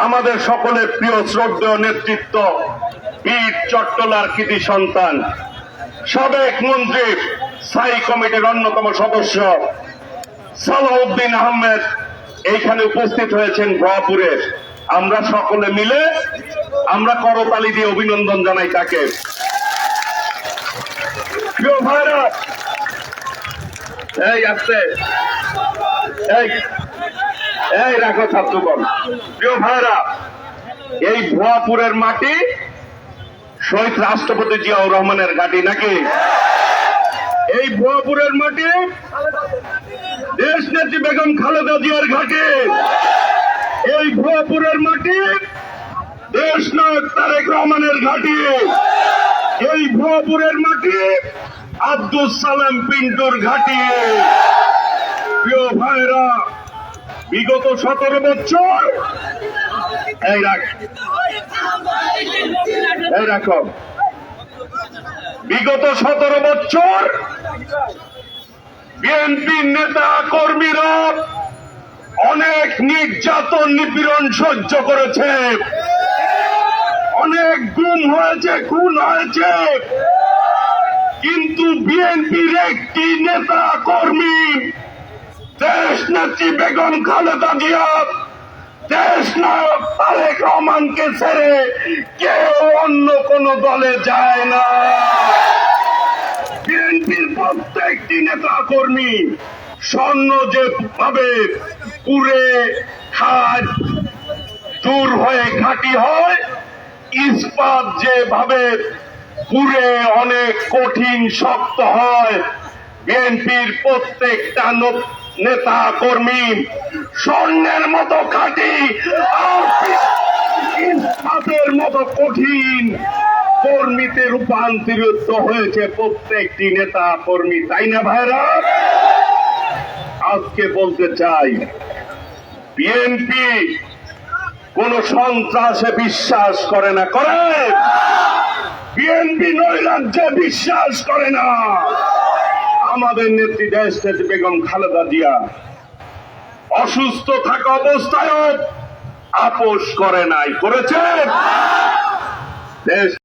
আমাদের সকলের প্রিয় শ্রদ্ধেয় নেতৃত্ব বীর চট্টলার কৃতি সন্তান সাবেক মন্ত্রী স্থায়ী কমিটির অন্যতম সদস্য সালাউদ্দিন আহমেদ এইখানে উপস্থিত হয়েছেন ভুয়াপুরে। আমরা সকলে মিলে আমরা করতালি দিয়ে অভিনন্দন জানাই তাকে। প্রিয় ভাইরা, এই আসছে এই রাখো ছাত্রগণ। প্রিয় ভাইরা, এই ভুয়াপুরের মাটি শহীদ রাষ্ট্রপতি জিয়াউর রহমানের ঘাঁটি নাকি? এই ভুয়াপুরের মাটি দেশ নেত্রী বেগম খালেদা জিয়ার ঘাঁটি। এই ভুয়াপুরের মাটি দেশ নায়ক তারেক রহমানের ঘাঁটি। এই ভুয়াপুরের মাটি আব্দুল সালাম পিন্টুর ঘাঁটি। প্রিয় ভাইরা, বিগত 17 বছর রাখো বিগত 17 বছর বিএনপি নেতা কর্মীরা অনেক নির্যাতন নিপীড়ন সহ্য করেছে, অনেক গুম হয়েছে, খুন হয়েছে, কিন্তু বিএনপির একটি নেতা কর্মী দেশ নেত্রী বেগম খালেদা জিয়া, দেশ নায়ক তারেক রহমানকে ছেড়ে কেউ অন্য কোন দলে যায় না। বিএনপির প্রত্যেকটি নেতা কর্মী স্বর্ণ যেভাবে পুড়ে খাদ দূর হয়ে ঘাঁটি হয়, ইস্পাত যেভাবে পুড়ে অনেক কঠিন শক্ত হয়, বিএনপির প্রত্যেকটা নেতা কর্মী স্বর্ণের মতো খাঁটি আর ইস্পাতের মতো কঠিন কর্মীতে রূপান্তরিত হয়েছে প্রত্যেকটি নেতা কর্মী, তাই না ভাইরা? আজকে বলতে চাই, বিএনপি কোন সন্ত্রাসে বিশ্বাস করে না, করে? বিএনপি নৈরাজ্যে বিশ্বাস করে না। আমাদের নেত্রী দেশ নেত্রী বেগম খালেদা জিয়া অসুস্থ থাকা অবস্থায় আপোষ করে নাই, করেছে। দেশ